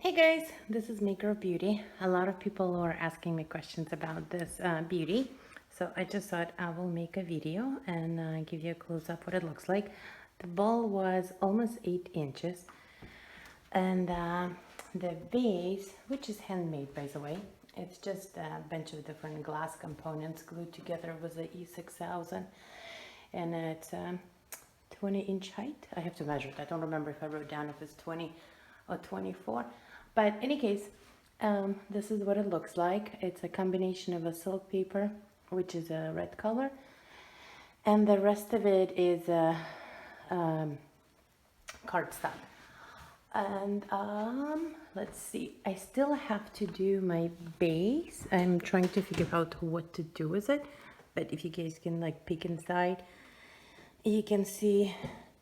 Hey guys, this is Maker of Beauty. A lot of people are asking me questions about this beauty, so I just thought I will make a video and give you a close-up what it looks like. The ball was almost 8 inches, and the vase, which is handmade by the way, it's just a bunch of different glass components glued together with the 𝐒𝐿, and it's 20-inch height. I have to measure it. I don't remember if I wrote down if it's 20 or 24. But in any case, this is what it looks like. It's a combination of a silk paper, which is a red color, and the rest of it is a cardstock. And let's see, I still have to do my base. I'm trying to figure out what to do with it, but if you guys can like peek inside, you can see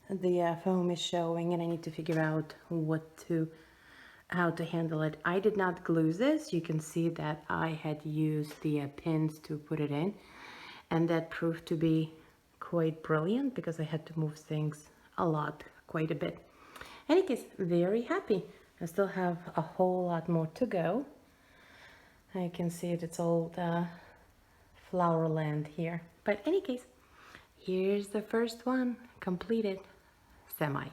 the foam is showing, and I need to figure out how to handle it. I did not glue this. You can see that I had used the pins to put it in, and that proved to be quite brilliant because I had to move things quite a bit. In any case, very happy. I still have a whole lot more to go. I can see it's all the flower land here. But in any case, here's the first one completed, semi.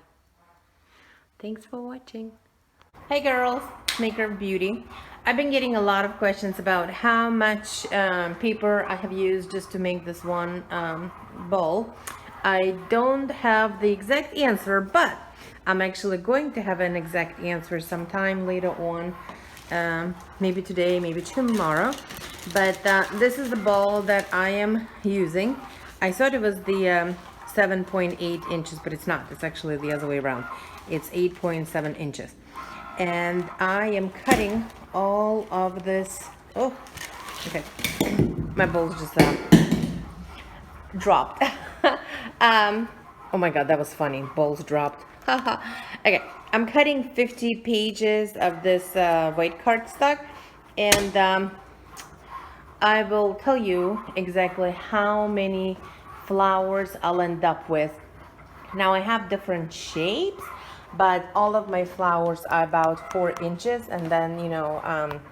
Thanks for watching. Hey girls, Maker of Beauty. I've been getting a lot of questions about how much paper I have used just to make this one bowl. I don't have the exact answer, but I'm actually going to have an exact answer sometime later on, maybe today, maybe tomorrow. But this is the ball that I am using. I thought it was the 7.8 inches, but it's not. It's actually the other way around. It's 8.7 inches. And I am cutting all of this. Oh, okay. My bowl's just dropped. Oh my god, that was funny. Bowls dropped. Okay, I'm cutting 50 pages of this white cardstock, and I will tell you exactly how many flowers I'll end up with. Now I have different shapes, but all of my flowers are about 4 inches, and then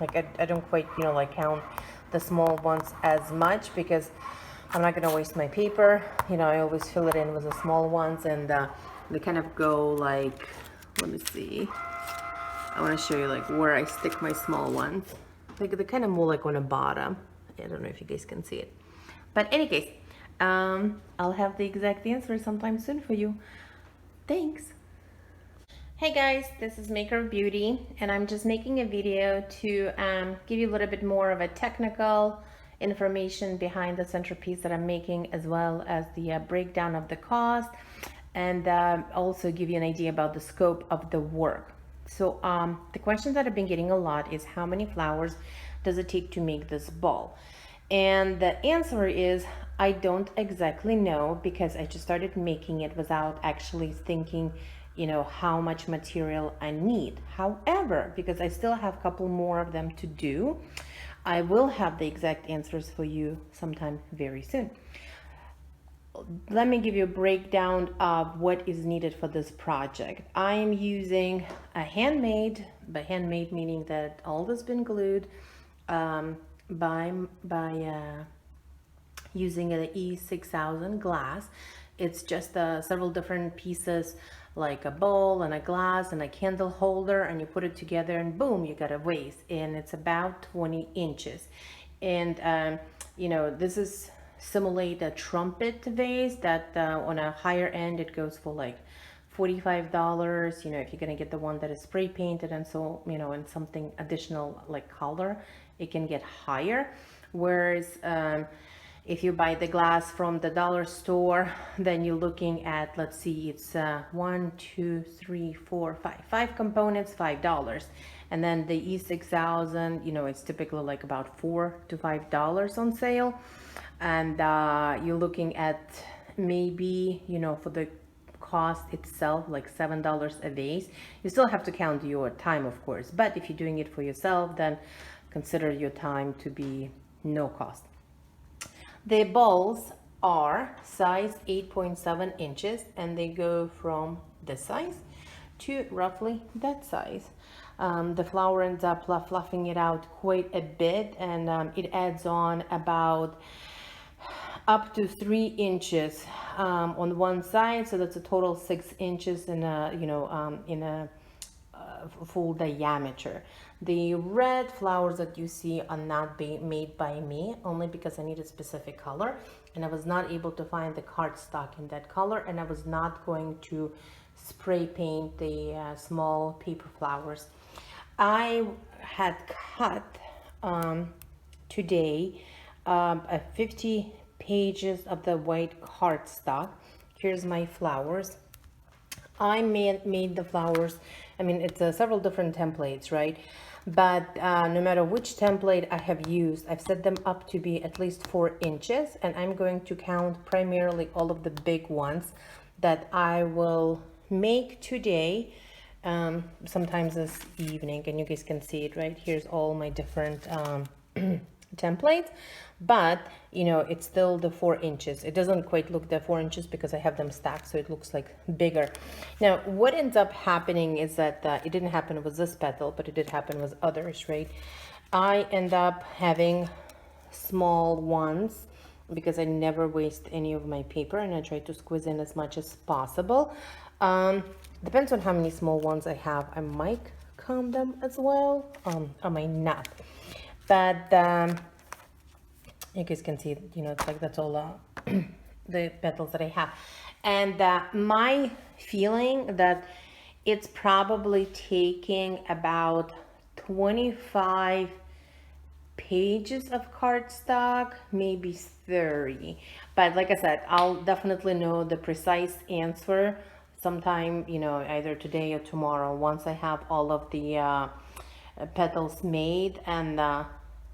like I don't quite like count the small ones as much because I'm not gonna waste my paper. I always fill it in with the small ones, and they kind of go like, let me see, I want to show you like where I stick my small ones. Like they kind of more like on the bottom. I don't know if you guys can see it, but in any case, I'll have the exact answer sometime soon for you. Thanks. Hey guys, this is Maker of Beauty, and I'm just making a video to give you a little bit more of a technical information behind the centerpiece that I'm making, as well as the breakdown of the cost, and also give you an idea about the scope of the work. So the question that I've been getting a lot is how many flowers does it take to make this ball? And the answer is I don't exactly know, because I just started making it without actually thinking how much material I need. However, because I still have a couple more of them to do, I will have the exact answers for you sometime very soon. Let me give you a breakdown of what is needed for this project. I am using a handmade, by handmade meaning that all has been glued by using an 𝐒6000 glass. It's just several different pieces, like a bowl and a glass and a candle holder, and you put it together and boom, you got a vase, and it's about 20 inches. And this is simulate a trumpet vase that on a higher end it goes for like $45. If you're gonna get the one that is spray painted and so and something additional like color, it can get higher. Whereas if you buy the glass from the dollar store, then you're looking at, let's see, it's 1, 2, 3, 4, 5 components, $5. And then the 𝐒6000, it's typically like about $4 to $5 on sale. And you're looking at maybe, for the cost itself, like $7 a vase. You still have to count your time, of course, but if you're doing it for yourself, then consider your time to be no cost. The balls are size 8.7 inches, and they go from this size to roughly that size. the flower ends up fluffing it out quite a bit, and it adds on about up to 3 inches on one side, so that's a total 6 inches in a in a full diameter. The red flowers that you see are not being made by me, only because I need a specific color, and I was not able to find the cardstock in that color, and I was not going to spray paint the small paper flowers. I had cut today 50 pages of the white cardstock. Here's my flowers. I made the flowers, I mean, it's several different templates, right? But no matter which template I have used, I've set them up to be at least 4 inches, and I'm going to count primarily all of the big ones that I will make today, sometimes this evening, and you guys can see it right here's all my different templates, but you know, it's still the 4 inches. It doesn't quite look the 4 inches because I have them stacked, so it looks like bigger. Now what ends up happening is that it didn't happen with this petal, but it did happen with others, right? I end up having small ones because I never waste any of my paper, and I try to squeeze in as much as possible. Depends on how many small ones I have. I might count them as well, I might not, but you guys can see, you know, it's like that's all the petals that I have. And my feeling that it's probably taking about 25 pages of cardstock, maybe 30. But like I said, I'll definitely know the precise answer sometime, you know, either today or tomorrow, once I have all of the petals made, and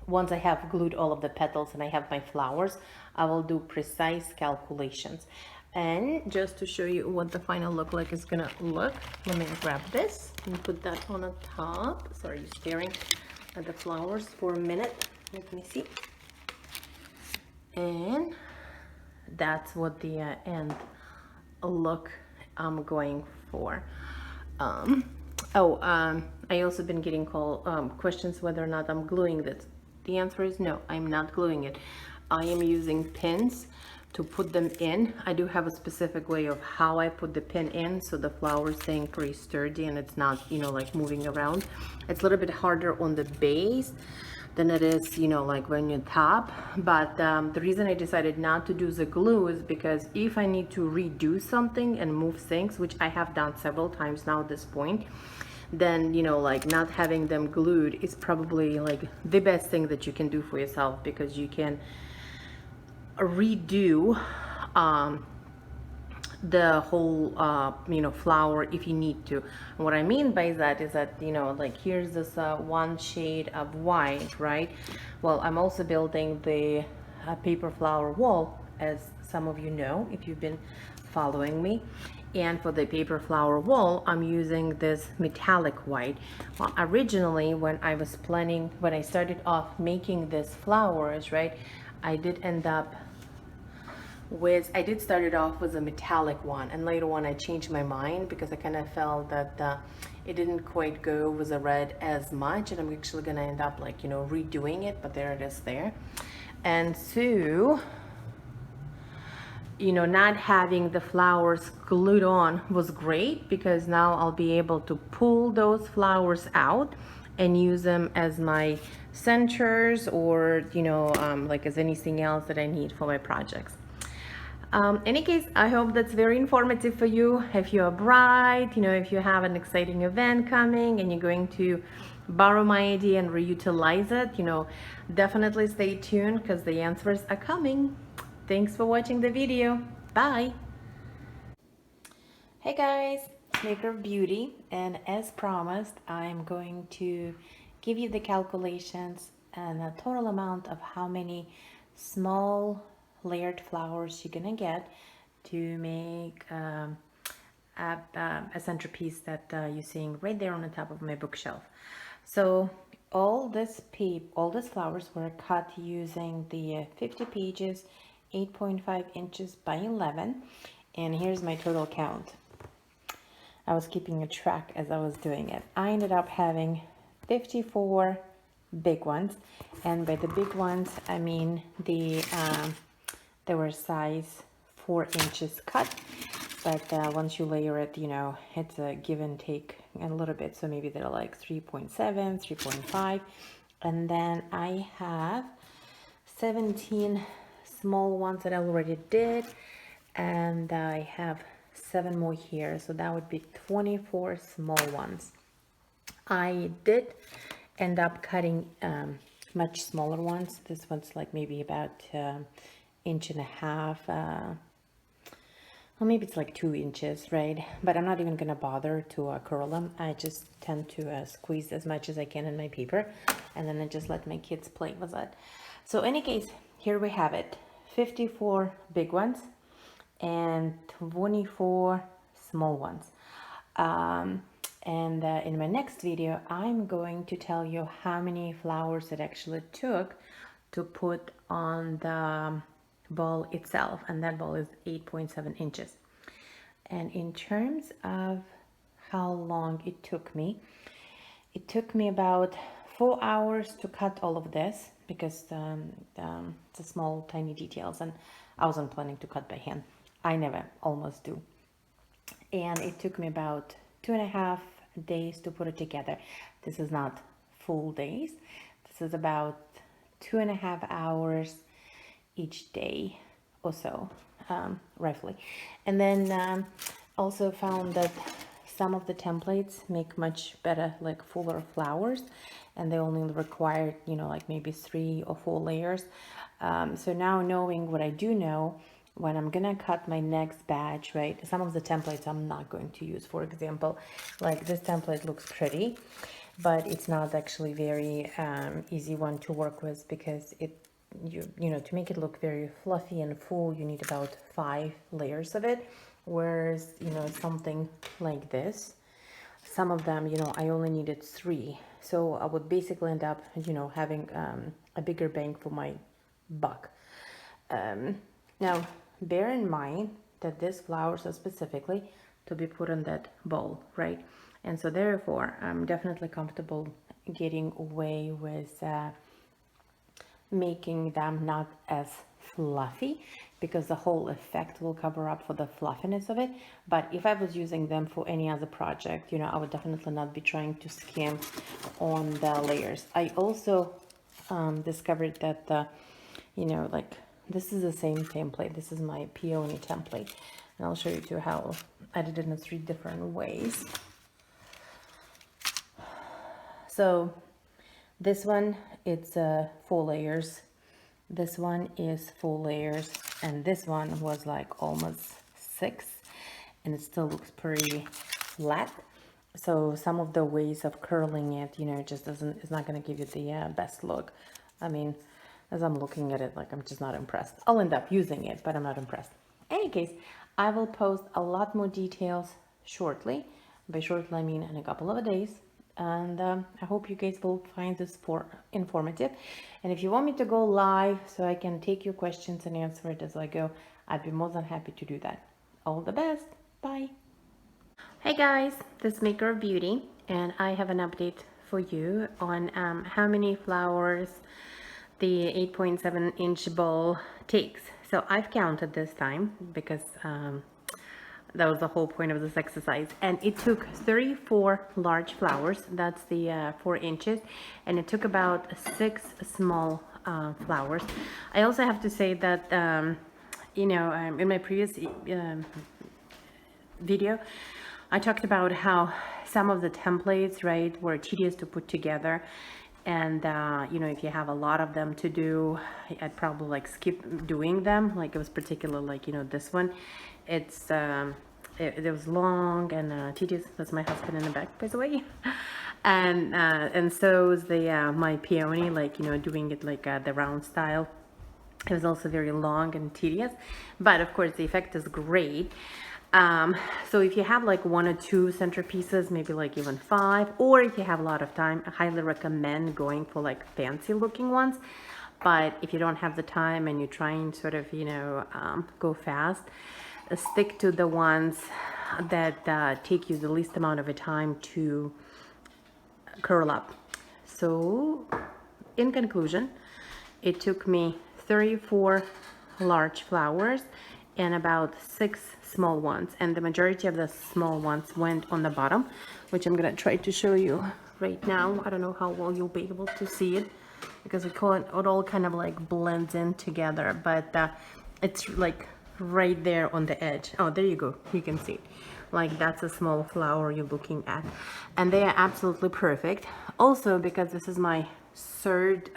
once I have glued all of the petals and I have my flowers, I will do precise calculations. And just to show you what the final look like is gonna look, let me grab this and put that on the top. Sorry, you're staring at the flowers for a minute. Let me see. And that's what the end look I'm going for. I also been getting questions whether or not I'm gluing this. The answer is no, I'm not gluing it. I am using pins to put them in. I do have a specific way of how I put the pin in, so the flower is staying pretty sturdy and it's not, you know, like moving around. It's a little bit harder on the base than it is, you know, like when you top. But the reason I decided not to do the glue is because if I need to redo something and move things, which I have done several times now at this point, then, you know, like not having them glued is probably like the best thing that you can do for yourself, because you can redo the whole you know, flower if you need to. And what I mean by that is that, you know, like here's this one shade of white, right? Well, I'm also building the paper flower wall, as some of you know if you've been following me. And for the paper flower wall, I'm using this metallic white. Well, originally when I was planning, when I started off making these flowers, right, I did end up with, I did start it off with a metallic one, and later on I changed my mind because I kind of felt that it didn't quite go with the red as much, and I'm actually gonna end up like, you know, redoing it, but there it is there. And so, you know, not having the flowers glued on was great, because now I'll be able to pull those flowers out and use them as my centers, or, you know, like as anything else that I need for my projects. Any case, I hope that's very informative for you. If you're a bride, you know, if you have an exciting event coming and you're going to borrow my idea and reutilize it, you know, definitely stay tuned because the answers are coming. Thanks for watching the video. Bye. Hey guys, it's Maker of Beauty, and as promised, I'm going to give you the calculations and a total amount of how many small layered flowers you're gonna get to make a centerpiece that you're seeing right there on the top of my bookshelf. So all these flowers were cut using the 50 pages, 8.5 inches by 11, and here's my total count. I was keeping a track as I was doing it. I ended up having 54 big ones, and by the big ones I mean they were size 4 inches cut, but once you layer it, you know, it's a give and take a little bit, so maybe they're like 3.7, 3.5. And then I have 17 small ones that I already did, and I have 7 more here, so that would be 24 small ones. I did end up cutting much smaller ones. This one's like maybe about 1.5 inches, well, maybe it's like 2 inches, right? But I'm not even gonna bother to curl them. I just tend to squeeze as much as I can in my paper, and then I just let my kids play with it. So in any case, here we have it, 54 big ones and 24 small ones. In my next video, I'm going to tell you how many flowers it actually took to put on the ball itself, and that ball is 8.7 inches. And in terms of how long it took me about 4 hours to cut all of this, because the small tiny details, and I wasn't planning to cut by hand. I never almost do. And it took me about 2.5 days to put it together. This is not full days. This is about 2.5 hours each day or so, roughly. And then also found that some of the templates make much better, like fuller flowers, and they only require, you know, like maybe 3 or 4 layers. So now, knowing what I do know, when I'm gonna cut my next batch, right, some of the templates I'm not going to use. For example, like this template looks pretty, but it's not actually very easy one to work with, because you know, to make it look very fluffy and full, you need about 5 layers of it. Whereas, you know, something like this, some of them, you know, I only needed 3. So I would basically end up, you know, having a bigger bang for my buck. Now, bear in mind that these flowers are specifically to be put in that bowl, right? And so therefore, I'm definitely comfortable getting away with making them not as fluffy, because the whole effect will cover up for the fluffiness of it. But if I was using them for any other project, you know, I would definitely not be trying to skim on the layers. I also discovered that you know, like, this is the same template. This is my peony template, and I'll show you too how I did it in 3 different ways. So this one, it's 4 layers. This one is 4 layers, and this one was like almost 6, and it still looks pretty flat. So some of the ways of curling it, you know, just doesn't, it's not going to give you the best look. I mean, as I'm looking at it, like, I'm just not impressed. I'll end up using it, but I'm not impressed. In any case, I will post a lot more details shortly. By shortly, I mean in a couple of days. And I hope you guys will find this informative. And if you want me to go live so I can take your questions and answer it as I go, I'd be more than happy to do that. All the best. Bye. Hey guys, this is Maker of Beauty, and I have an update for you on how many flowers the 8.7 inch bowl takes. So I've counted this time, because that was the whole point of this exercise, and it took 34 large flowers, that's the 4 inches, and it took about 6 small flowers. I also have to say that you know, in my previous video, I talked about how some of the templates, right, were tedious to put together. And, you know, if you have a lot of them to do, I'd probably like skip doing them. Like, it was particular, like, you know, this one, it's, it was long and tedious. That's my husband in the back, by the way. And so was the, my peony, like, you know, doing it like the round style. It was also very long and tedious, but of course the effect is great. So if you have like 1 or 2 centerpieces, maybe like even 5, or if you have a lot of time, I highly recommend going for like fancy looking ones. But if you don't have the time and you're trying sort of, you know, go fast, stick to the ones that take you the least amount of a time to curl up. So in conclusion, it took me 34 large flowers and about 6 small ones, and the majority of the small ones went on the bottom, which I'm gonna try to show you right now. I don't know how well you'll be able to see it because it all kind of like blends in together, but it's like right there on the edge. Oh, there you go, you can see it. Like that's a small flower you're looking at, and they are absolutely perfect. Also, because this is my third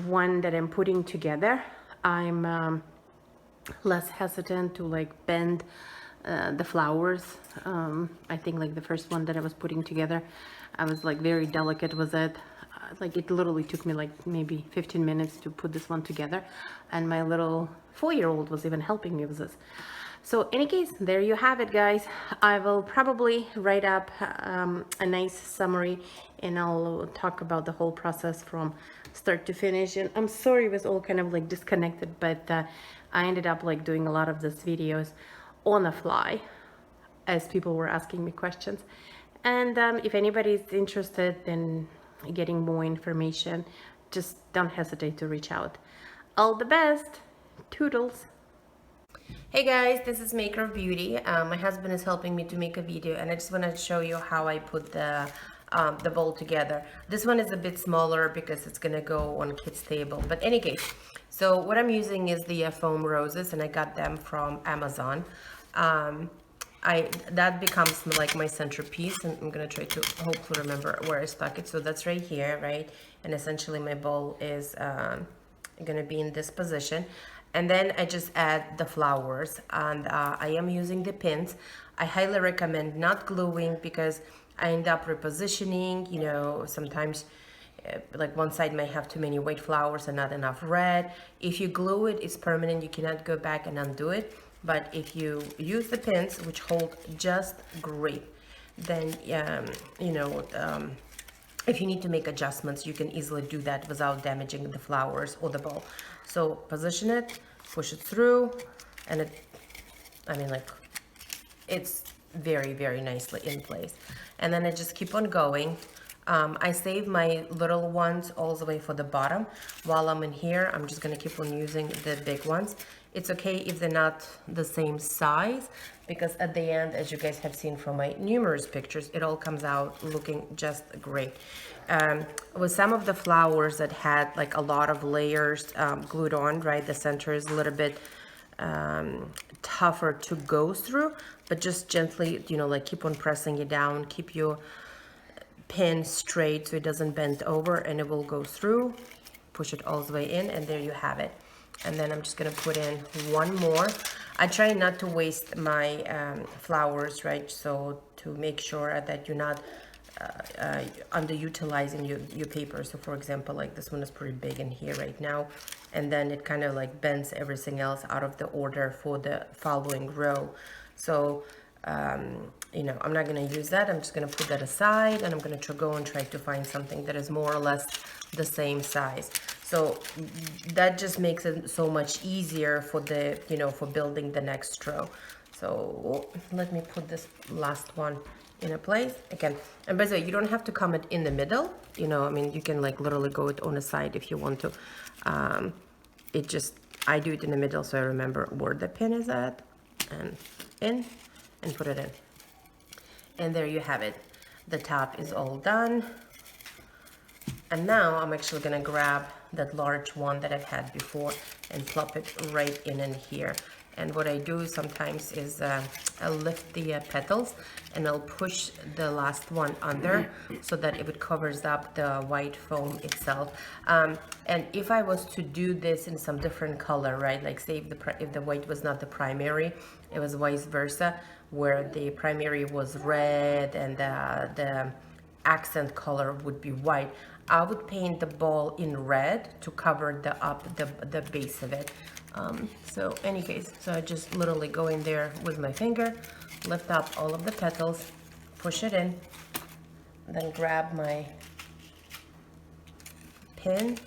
one that I'm putting together, I'm less hesitant to like bend the flowers. I think like the first one that I was putting together, I was like very delicate with it. Like it literally took me like maybe 15 minutes to put this one together, and my little 4-year-old was even helping me with this. So any case, there you have it, guys. I will probably write up a nice summary, and I'll talk about the whole process from start to finish. And I'm sorry it was all kind of like disconnected, but I ended up like doing a lot of these videos on the fly as people were asking me questions. And if anybody's interested in getting more information, just don't hesitate to reach out. All the best. Toodles. Hey guys, this is Maker of Beauty. My husband is helping me to make a video, and I just want to show you how I put the bowl together. This one is a bit smaller because it's gonna go on kids' table. But any case, so what I'm using is the foam roses, and I got them from Amazon. That becomes like my centerpiece, and I'm gonna try to hopefully remember where I stuck it. So that's right here, right? And essentially my bowl is gonna be in this position. And then I just add the flowers, and I am using the pins. I highly recommend not gluing because I end up repositioning, you know, sometimes like one side may have too many white flowers and not enough red. If you glue it, it's permanent, you cannot go back and undo it. But if you use the pins, which hold just great, then, you know, if you need to make adjustments, you can easily do that without damaging the flowers or the bowl. So position it, push it through, and it, I mean, like, it's very, very nicely in place. And then I just keep on going. I save my little ones all the way for the bottom. While I'm in here, I'm just gonna keep on using the big ones. It's okay if they're not the same size, because at the end, as you guys have seen from my numerous pictures, it all comes out looking just great. With some of the flowers that had like a lot of layers glued on, right, the center is a little bit tougher to go through, but just gently, you know, like keep on pressing it down, keep your pin straight so it doesn't bend over, and it will go through. Push it all the way in, and there you have it. And then I'm just gonna put in one more. I try not to waste my flowers, right? So to make sure that you're not underutilizing your paper. So for example, like this one is pretty big in here right now, and then it kind of like bends everything else out of the order for the following row. So you know, I'm not going to use that. I'm just going to put that aside, and I'm going to go and try to find something that is more or less the same size. So that just makes it so much easier for the, you know, for building the next row. So let me put this last one in a place again. And by the way, you don't have to come it in the middle, you know, I mean, you can like literally go it on the side if you want to. It just, I do it in the middle so I remember where the pin is at, and in, and put it in. And there you have it. The top is all done. And now I'm actually gonna grab that large one that I've had before and plop it right in here. And what I do sometimes is I'll lift the petals, and I'll push the last one under so that it covers up the white foam itself. And if I was to do this in some different color, right, like say if the white was not the primary, it was vice versa, where the primary was red and the accent color would be white, I would paint the ball in red to cover the base of it. So any case, so I just literally go in there with my finger, lift up all of the petals, push it in, then grab my pin,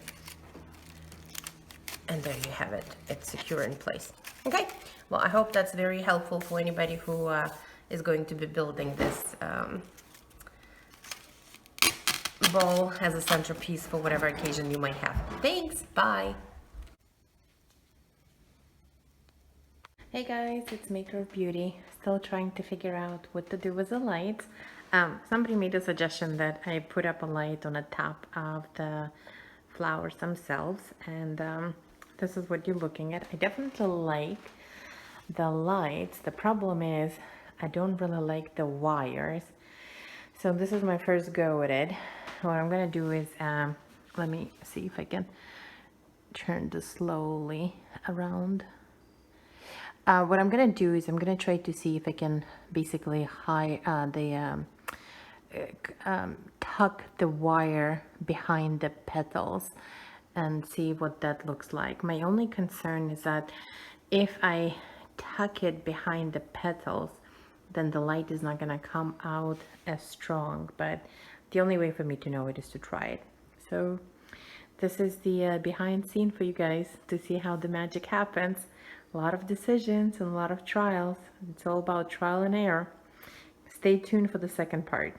and there you have it. It's secure in place. Okay, well, I hope that's very helpful for anybody who is going to be building this bowl as a centerpiece for whatever occasion you might have. Thanks, bye. Hey guys, it's Maker of Beauty. Still trying to figure out what to do with the lights. Somebody made a suggestion that I put up a light on the top of the flowers themselves, and this is what you're looking at. I definitely like the lights. The problem is I don't really like the wires. So this is my first go at it. What I'm gonna do is, let me see if I can turn this slowly around. What I'm gonna do is I'm gonna try to see if I can basically tuck the wire behind the petals and see what that looks like. My only concern is that if I tuck it behind the petals, then the light is not gonna come out as strong, but the only way for me to know it is to try it. So this is the behind scene for you guys to see how the magic happens. A lot of decisions and a lot of trials. It's all about trial and error. Stay tuned for the second part.